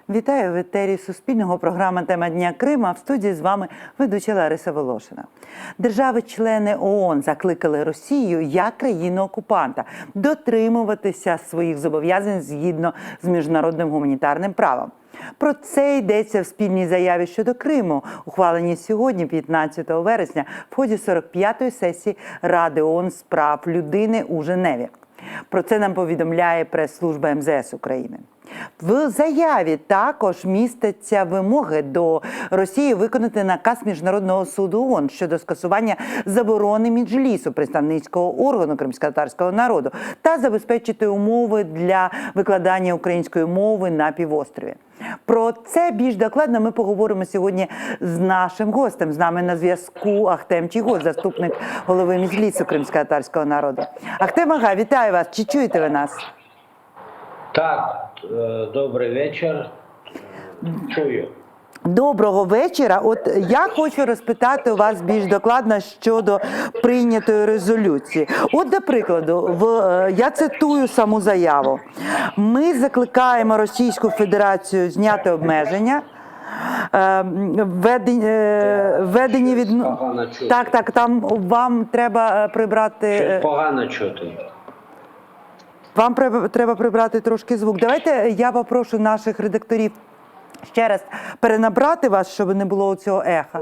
Вітаю в етері Суспільного, програма «Тема дня Крима». В студії з вами ведуча Лариса Волошина. Держави-члени ООН закликали Росію як країну-окупанта дотримуватися своїх зобов'язань згідно з міжнародним гуманітарним правом. Про це йдеться в спільній заяві щодо Криму, ухваленій сьогодні, 15 вересня, в ході 45-ї сесії Ради ООН з прав людини у Женеві. Про це нам повідомляє прес-служба МЗС України. В заяві також містяться вимоги до Росії виконати наказ Міжнародного суду ООН щодо скасування заборони Меджлісу, представницького органу кримськотатарського народу, та забезпечити умови для викладання української мови на півострові. Про це більш докладно ми поговоримо сьогодні з нашим гостем. З нами на зв'язку Ахтем Чийгоз, заступник голови Меджлісу кримськотатарського народу. Ахтем Ага, вітаю вас. Чи чуєте ви нас? Так, добрий вечір. Чую. Доброго вечора. От я хочу розпитати у вас більш докладно щодо прийнятої резолюції. От, до прикладу, я цитую саму заяву. Ми закликаємо Російську Федерацію зняти обмеження, введені від... Так, там вам треба прибрати... Щось погано чути. Вам треба прибрати трошки звук. Давайте я попрошу наших редакторів ще раз перенабрати вас, щоб не було цього еха.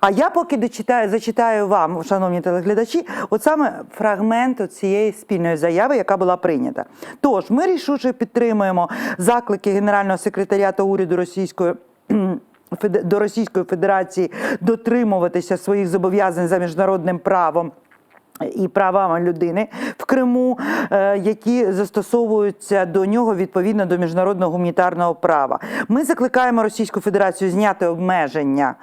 А я поки зачитаю вам, шановні телеглядачі, от саме фрагмент цієї спільної заяви, яка була прийнята. Тож, ми рішуче підтримуємо заклики Генерального секретаріату уряду до Російської Федерації дотримуватися своїх зобов'язань за міжнародним правом і правами людини в Криму, які застосовуються до нього відповідно до міжнародного гуманітарного права. Ми закликаємо Російську Федерацію зняти обмеження,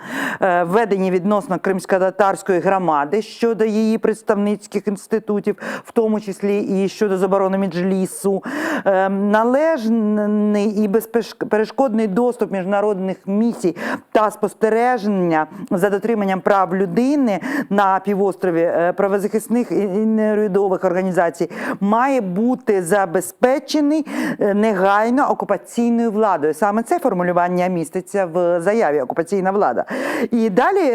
введені відносно кримськотатарської громади щодо її представницьких інститутів, в тому числі і щодо заборони Меджлісу, належний і безперешкодний доступ міжнародних місій та спостереження за дотриманням прав людини на півострові правозахисних і неурядових організацій має бути забезпечений негайно окупаційною владою. Саме це формулювання міститься в заяві «окупаційна влада». І далі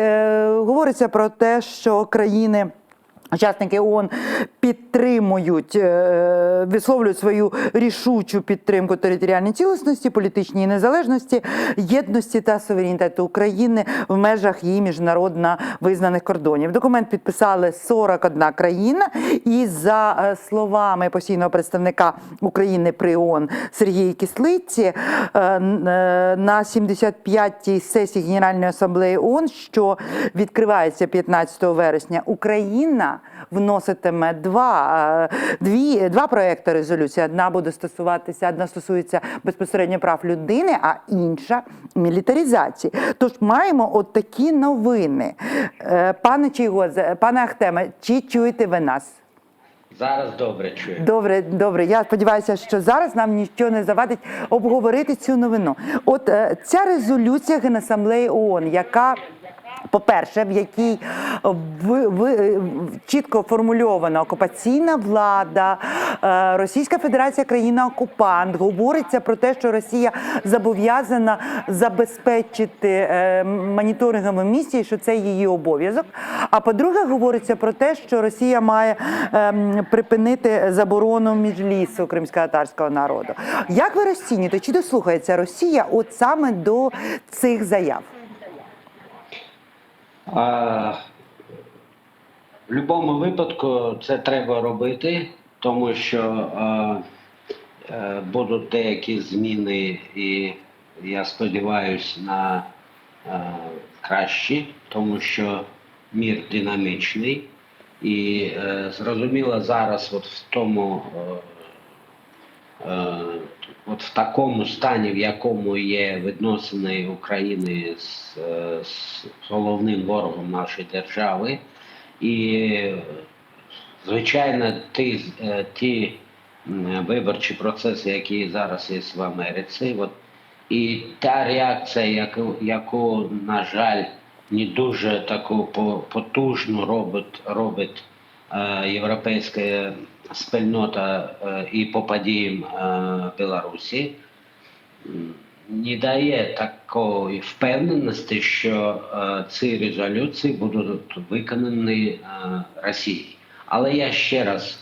говориться про те, що країни учасники ООН висловлюють свою рішучу підтримку територіальній цілісності, політичній незалежності, єдності та суверенітету України в межах її міжнародно визнаних кордонів. Документ підписали 41 країна, і за словами постійного представника України при ООН Сергія Кислиці, на 75-й сесії Генеральної асамблеї ООН, що відкривається 15 вересня, Україна вноситиме два проекти резолюції. Одна стосується безпосередньо прав людини, а інша – мілітаризації. Тож маємо от такі новини. Пане Чийгоз, пане Ахтеме, чи чуєте ви нас? Зараз добре чую. Добре. Я сподіваюся, що зараз нам нічого не завадить обговорити цю новину. От ця резолюція Генасамблеї ООН, яка, по-перше, в якій чітко формульована окупаційна влада, Російська Федерація країна-окупант, говориться про те, що Росія зобов'язана забезпечити моніторингові місії, що це її обов'язок. А по-друге, говориться про те, що Росія має припинити заборону Меджлісу кримськотатарського народу. Як ви розцінюєте, чи дослухається Росія от саме до цих заяв? В будь-якому випадку це треба робити, тому що будуть деякі зміни, і я сподіваюся на кращі, тому що мір динамічний. І зрозуміло зараз в такому стані, в якому є відносини України з головним ворогом нашої держави. І, звичайно, ті виборчі процеси, які зараз є в Америці, і та реакція, яку, на жаль, не дуже таку потужну робить європейська спільнота і по подіям Білорусі, не дає такої впевненості, що ці резолюції будуть виконані Росією. Але я ще раз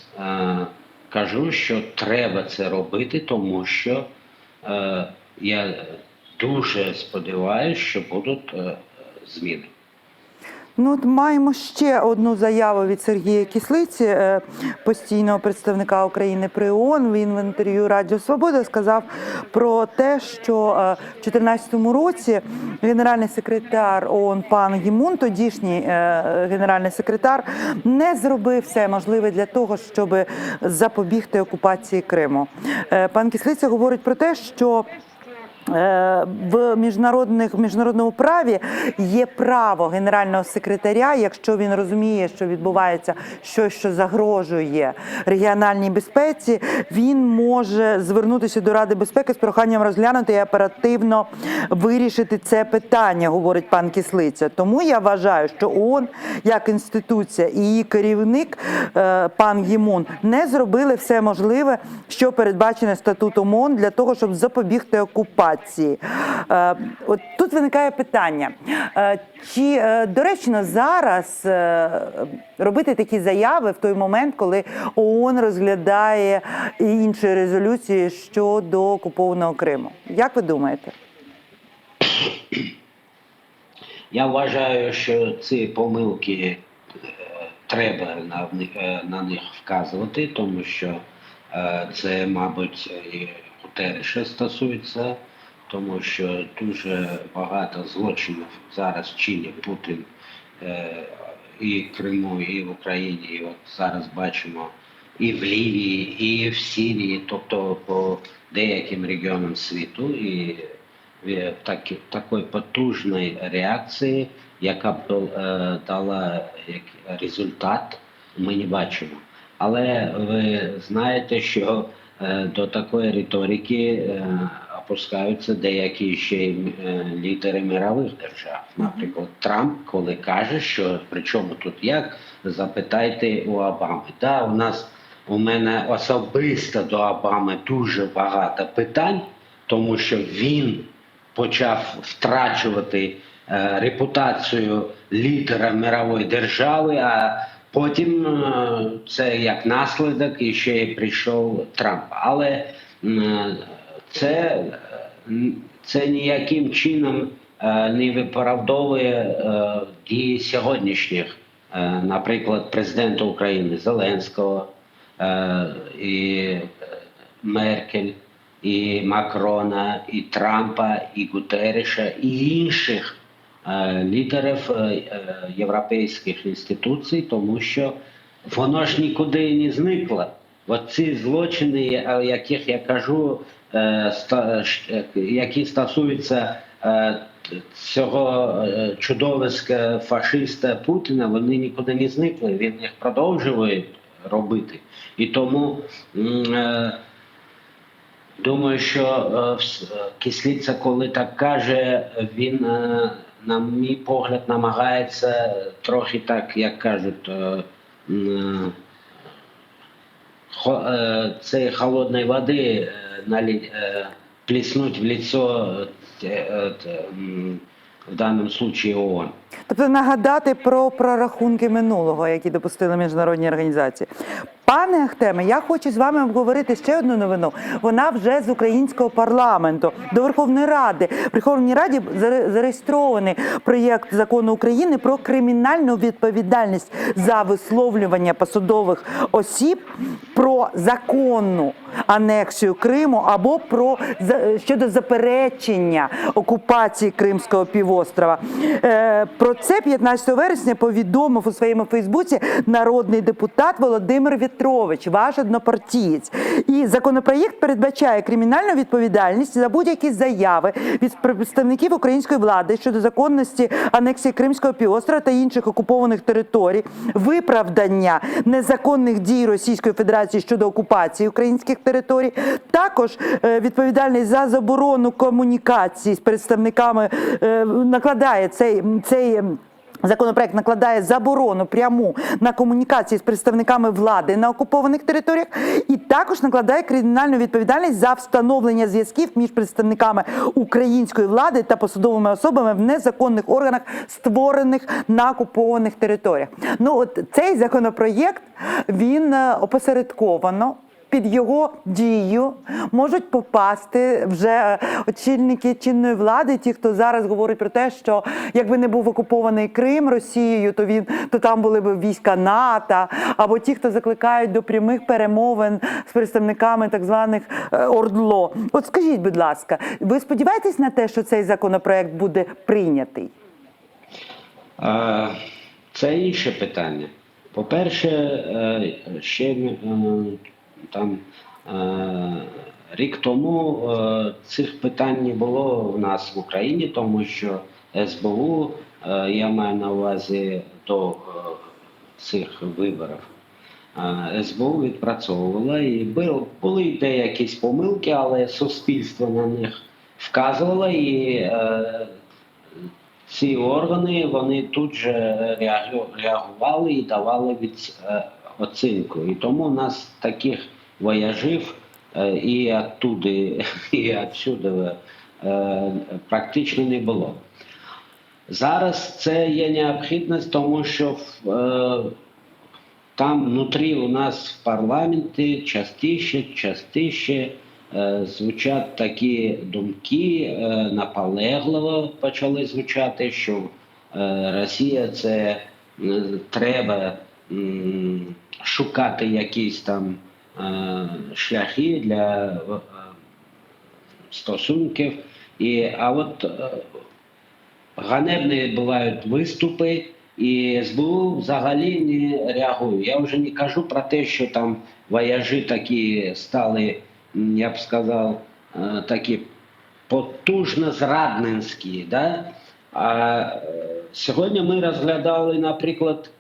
кажу, що треба це робити, тому що я дуже сподіваюся, що будуть зміни. Ну, от маємо ще одну заяву від Сергія Кислиці, постійного представника України при ООН. Він в інтерв'ю Радіо Свобода сказав про те, що в 2014 році генеральний секретар ООН пан Гі Мун, тодішній генеральний секретар, не зробив все можливе для того, щоб запобігти окупації Криму. Пан Кислиця говорить про те, що в міжнародному праві є право генерального секретаря, якщо він розуміє, що відбувається щось, що загрожує регіональній безпеці, він може звернутися до Ради безпеки з проханням розглянути і оперативно вирішити це питання, говорить пан Кислиця. Тому я вважаю, що ООН як інституція і її керівник пан Гі Мун не зробили все можливе, що передбачене статутом ООН для того, щоб запобігти окупації. От тут виникає питання, чи доречно зараз робити такі заяви в той момент, коли ООН розглядає інші резолюції щодо окупованого Криму? Як ви думаєте? Я вважаю, що ці помилки треба на них вказувати, тому що це, мабуть, і Гутерреша стосується, тому що дуже багато злочинів зараз чинить Путін і в Криму, і в Україні. І от зараз бачимо і в Лівії, і в Сирії, тобто по деяким регіонам світу. І такої потужної реакції, яка б дала результат, ми не бачимо. Але ви знаєте, що до такої риторики опускаються деякі ще лідери мирових держав. Наприклад, Трамп, коли каже, що при чому тут як, запитайте у Обами. Да, у мене особисто до Обами дуже багато питань, тому що він почав втрачувати репутацію лідера мирової держави, а потім це як наслідок і ще й прийшов Трамп. Але це ніяким чином не виправдовує дії сьогоднішніх, наприклад, президента України Зеленського, і Меркель, і Макрона, і Трампа, і Гутерреша, і інших лідерів європейських інституцій, тому що воно ж нікуди не зникло. Оці злочини, яких я кажу, які стосуються цього чудовиська фашиста Путіна, вони нікуди не зникли, він їх продовжує робити. І тому думаю, що Кислиця, коли так каже, він, на мій погляд, намагається трохи так, як кажуть, цієї холодної води плеснуть в лицо, в даному випадку ООН. Тобто нагадати про прорахунки минулого, які допустили міжнародні організації. Пане Ахтеме, я хочу з вами обговорити ще одну новину. Вона вже з українського парламенту до Верховної Ради. В Верховній Раді зареєстрований проєкт закону України про кримінальну відповідальність за висловлювання посадових осіб про законну анексію Криму або щодо заперечення окупації Кримського півострова. Про це 15 вересня повідомив у своєму Фейсбуці народний депутат Володимир В'ятрович, ваш однопартієць. І законопроєкт передбачає кримінальну відповідальність за будь-які заяви від представників української влади щодо законності анексії Кримського півострова та інших окупованих територій, виправдання незаконних дій Російської Федерації щодо окупації українських територій, також відповідальність за заборону комунікації з представниками, накладає цей Законопроект накладає заборону пряму на комунікації з представниками влади на окупованих територіях і також накладає кримінальну відповідальність за встановлення зв'язків між представниками української влади та посадовими особами в незаконних органах, створених на окупованих територіях. Ну, от цей законопроєкт, він опосередковано під його дію можуть попасти вже очільники чинної влади, ті, хто зараз говорить про те, що якби не був окупований Крим Росією, то там були б війська НАТО, або ті, хто закликають до прямих перемовин з представниками так званих ОРДЛО. От скажіть, будь ласка, ви сподіваєтесь на те, що цей законопроект буде прийнятий? Це інше питання. По-перше, ще там рік тому цих питань не було в нас в Україні, тому що СБУ, я маю на увазі до цих виборів, СБУ відпрацьовувала і були деякі помилки, але суспільство на них вказувало і ці органи, вони тут же реагували і давали оцінку. І тому у нас таких вояжів і оттуди, і отсюди практично не було. Зараз це є необхідність, тому що там внутрі у нас в парламенті частіше звучать такі думки, наполегливо почали звучати, що Росія це треба шукати якісь там шляхи для стосунків. А от ганебні бувають виступи, і СБУ взагалі не реагує. Я вже не кажу про те, що там вояжі такі стали, я б сказав, такі потужно зрадницькі. Да? А сьогодні ми розглядали, наприклад,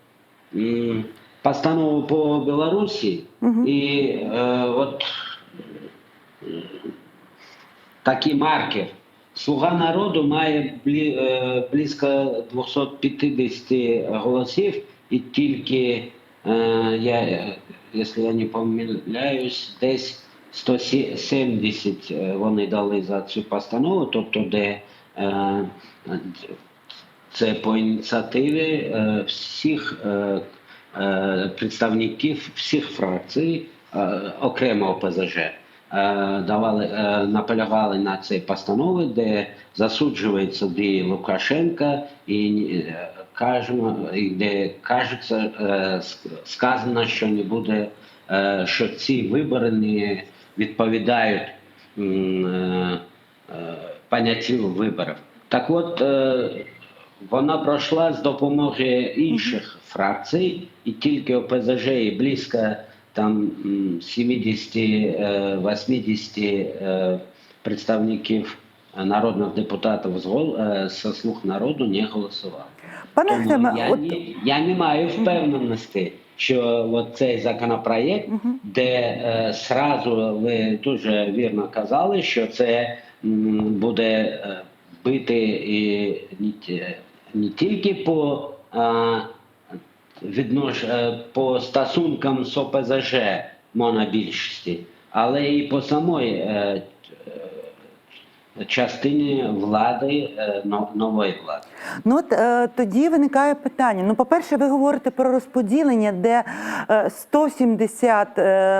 постанову по Білорусі, і от такий маркер. Слуга народу має близько 250 голосів, і тільки, якщо я не помиляюсь, десь 170 вони дали за цю постанову, тобто де це по ініціативі всіх представників всіх фракцій, окремо ОПЗЖ, наполягали на цій постанові, де засуджується дії Лукашенка і де сказано, що не буде, що ці вибори не відповідають поняттю виборів. Так от, вона пройшла з допомоги інших фракцій, і тільки ОПЗЖ і близько там 70-80 представників народних депутатів зі «Слуг народу» не голосували. Я не маю впевненості, що от цей законопроєкт, де зразу ви дуже вірно казали, що це буде бити і не тільки по стосункам з ОПЗЖ монобільшості, але і по самої частині влади, нової влади. Ну от тоді виникає питання. Ну, по-перше, ви говорите про розподілення, де 170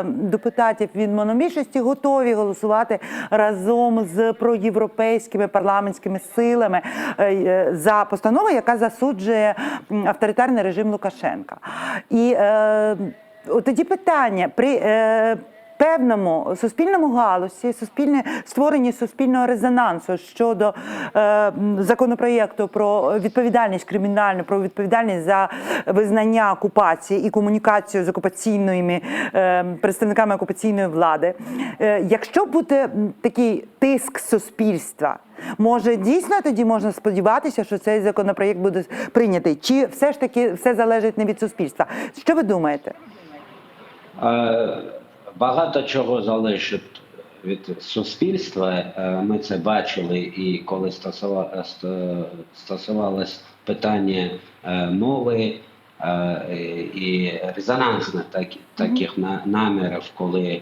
депутатів від монобільшості готові голосувати разом з проєвропейськими парламентськими силами за постанову, яка засуджує авторитарний режим Лукашенка. І тоді питання при певному суспільному галузі, створенні суспільного резонансу щодо законопроєкту про відповідальність кримінальну, про відповідальність за визнання окупації і комунікацію з окупаційними представниками окупаційної влади. Якщо буде такий тиск суспільства, може дійсно тоді можна сподіватися, що цей законопроєкт буде прийнятий? Чи все ж таки все залежить не від суспільства? Що ви думаєте? Багато чого залежить від суспільства. Ми це бачили і коли стосувалось питання мови і резонансних таких намірів, коли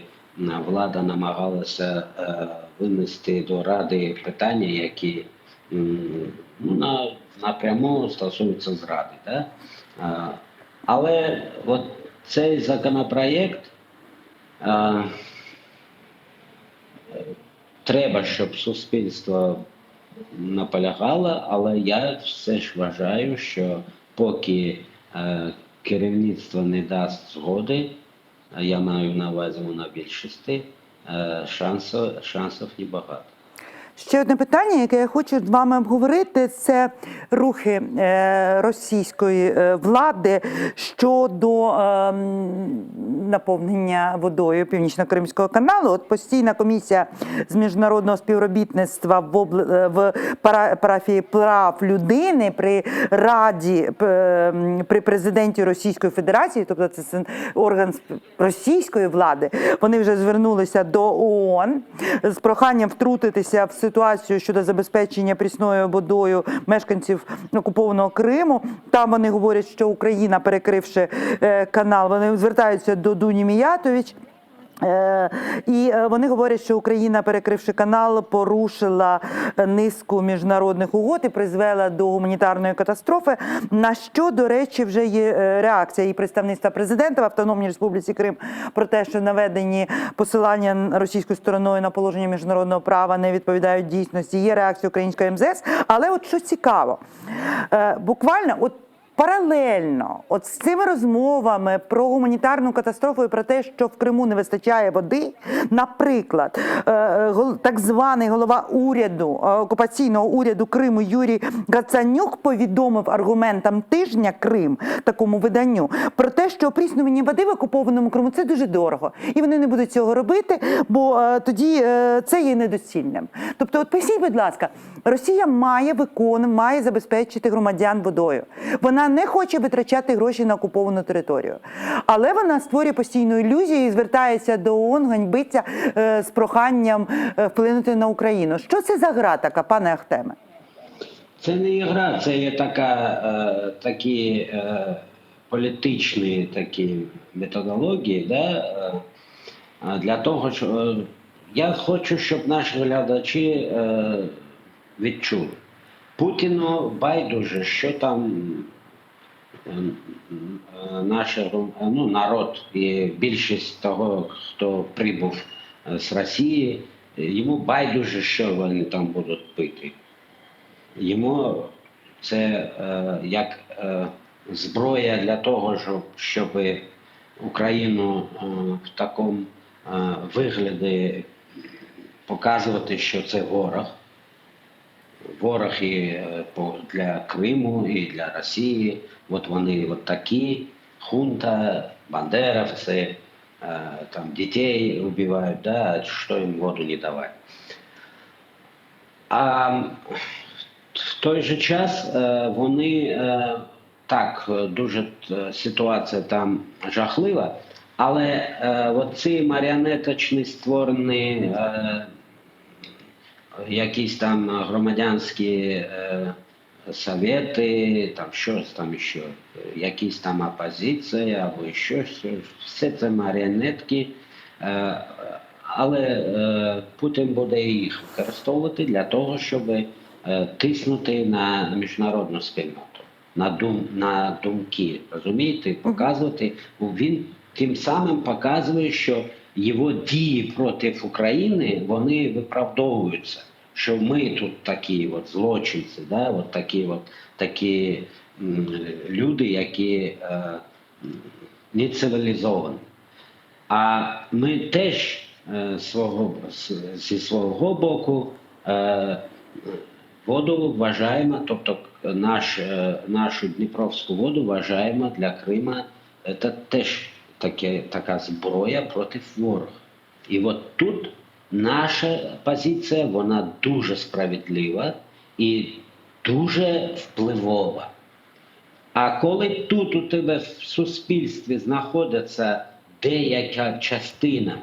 влада намагалася винести до Ради питання, які напряму стосуються зради. Да? Але от цей законопроєкт треба, щоб суспільство наполягало, але я все ж вважаю, що поки керівництво не дасть згоди, я маю на увазі монобільшості, шансів небагато. Ще одне питання, яке я хочу з вами обговорити, це рухи російської влади щодо наповнення водою Північно-Кримського каналу. От постійна комісія з міжнародного співробітництва в парафії прав людини при Раді, при президенті Російської Федерації, тобто це орган російської влади, вони вже звернулися до ООН з проханням втрутитися в ситуацію щодо забезпечення прісною водою мешканців окупованого Криму. Там вони говорять, що Україна, перекривши канал, вони звертаються до Дуні Міятович. І вони говорять, що Україна, перекривши канал, порушила низку міжнародних угод і призвела до гуманітарної катастрофи, на що, до речі, вже є реакція і представництва президента в Автономній Республіці Крим про те, що наведені посилання російською стороною на положення міжнародного права не відповідають дійсності. Є реакція української МЗС, але от що цікаво, буквально от паралельно от з цими розмовами про гуманітарну катастрофу і про те, що в Криму не вистачає води, наприклад, так званий голова уряду, окупаційного уряду Криму Юрій Гацанюк повідомив аргументам тижня Крим, такому виданню, про те, що опріснювання води в окупованому Криму – це дуже дорого. І вони не будуть цього робити, бо тоді це є недоцільним. Тобто, от поясніть, будь ласка, Росія має забезпечити громадян водою. Вона не хоче витрачати гроші на окуповану територію. Але вона створює постійну ілюзію і звертається до ООН, ганьбиться з проханням вплинути на Україну. Що це за гра така, пане Ахтеме? Це не гра, це є такі політичні такі методології. Да? Для того, що я хочу, щоб наші глядачі відчули. Путіну байдуже, що там наш народ і більшість того, хто прибув з Росії, йому байдуже, що вони там будуть пити. Йому це як зброя для того, щоб Україну в такому вигляді показувати, що це ворог. Ворог і для Криму, і для Росії. От вони от такі, хунта, бандеровці, там дітей вбивають, да, що їм воду не давати. А в той же час вони, так, дуже ситуація там жахлива, але от ці маріонеточні створені якісь там громадянські совєти, там щось там ще, якісь там опозиція або щось, все це маріонетки, але Путін буде їх використовувати для того, щоб тиснути на міжнародну спільноту, на думки, розумієте, показувати, він тим самим показує, що його дії проти України, вони виправдовуються, що ми тут такі от злочинці, да, от такі люди, які не цивілізовані. А ми теж зі свого боку воду вважаємо, тобто нашу Дніпровську воду вважаємо для Крима, це теж така зброя проти ворога. І от тут наша позиція, вона дуже справедлива і дуже впливова. А коли тут у тебе в суспільстві знаходиться деяка частина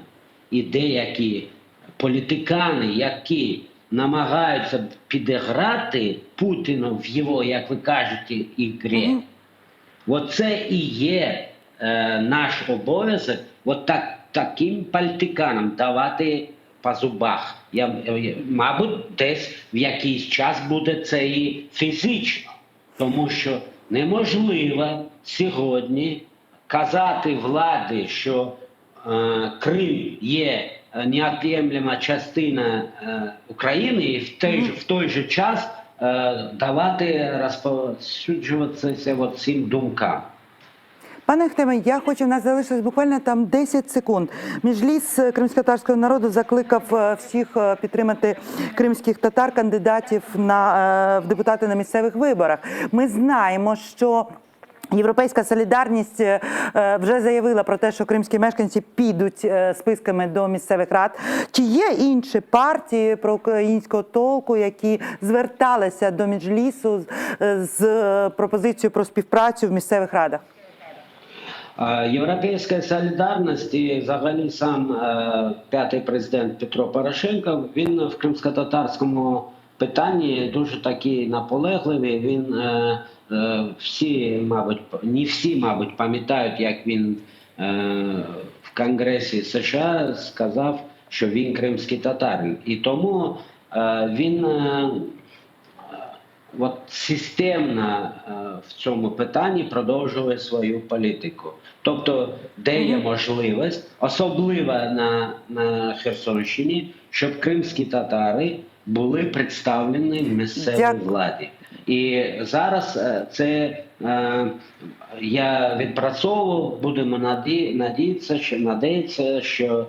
і деякі політикани, які намагаються підіграти Путіну в його, як ви кажете, ігрі, оце і є наш обов'язок, таким політиканам давати по зубах. Мабуть, десь в якийсь час буде це і фізично, тому що неможливо сьогодні казати владі, що Крим є неот'ємлема частина України, і в той же час давати розповсюджуватися цим думкам. Пане Ахтеме, я хочу, у нас залишилось буквально там 10 секунд. Міжліс кримськотатарського народу закликав всіх підтримати кримських татар, кандидатів в депутати на місцевих виборах. Ми знаємо, що Європейська солідарність вже заявила про те, що кримські мешканці підуть списками до місцевих рад. Чи є інші партії проукраїнського толку, які зверталися до Меджлісу з пропозицією про співпрацю в місцевих радах? Європейська солідарність і взагалі сам п'ятий президент Петро Порошенко, він в кримськотатарському питанні дуже такий наполегливий. Він не всі, мабуть, пам'ятають, як він в Конгресі США сказав, що він кримський татарин. І тому він системно в цьому питанні продовжує свою політику. Тобто, де є можливість, особливо на Херсонщині, щоб кримські татари були представлені в місцевій владі. І зараз це я відпрацьовував, будемо надіятися, що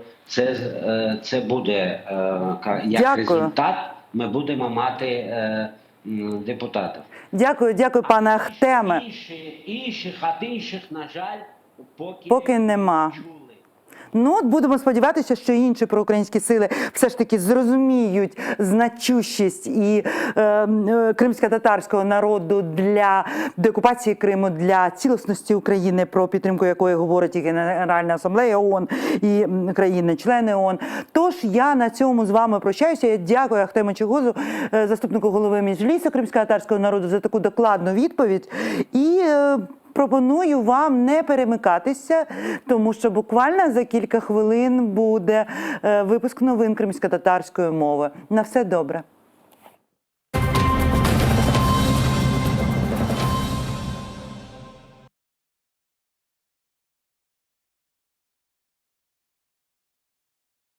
це буде як результат, ми будемо мати депутатів. Дякую, пане Ахтеме. Інших, на жаль, поки нема. Ну, от будемо сподіватися, що інші проукраїнські сили все ж таки зрозуміють значущість і кримськотатарського народу для деокупації Криму, для цілісності України, про підтримку якої говорить і Генеральна асамблея ООН, і країни-члени ООН. Тож я на цьому з вами прощаюся. Я дякую Ахтему Чийгозу, заступнику голови Меджлісу кримськотатарського народу, за таку докладну відповідь. І пропоную вам не перемикатися, тому що буквально за кілька хвилин буде випуск новин кримськотатарської мови. На все добре.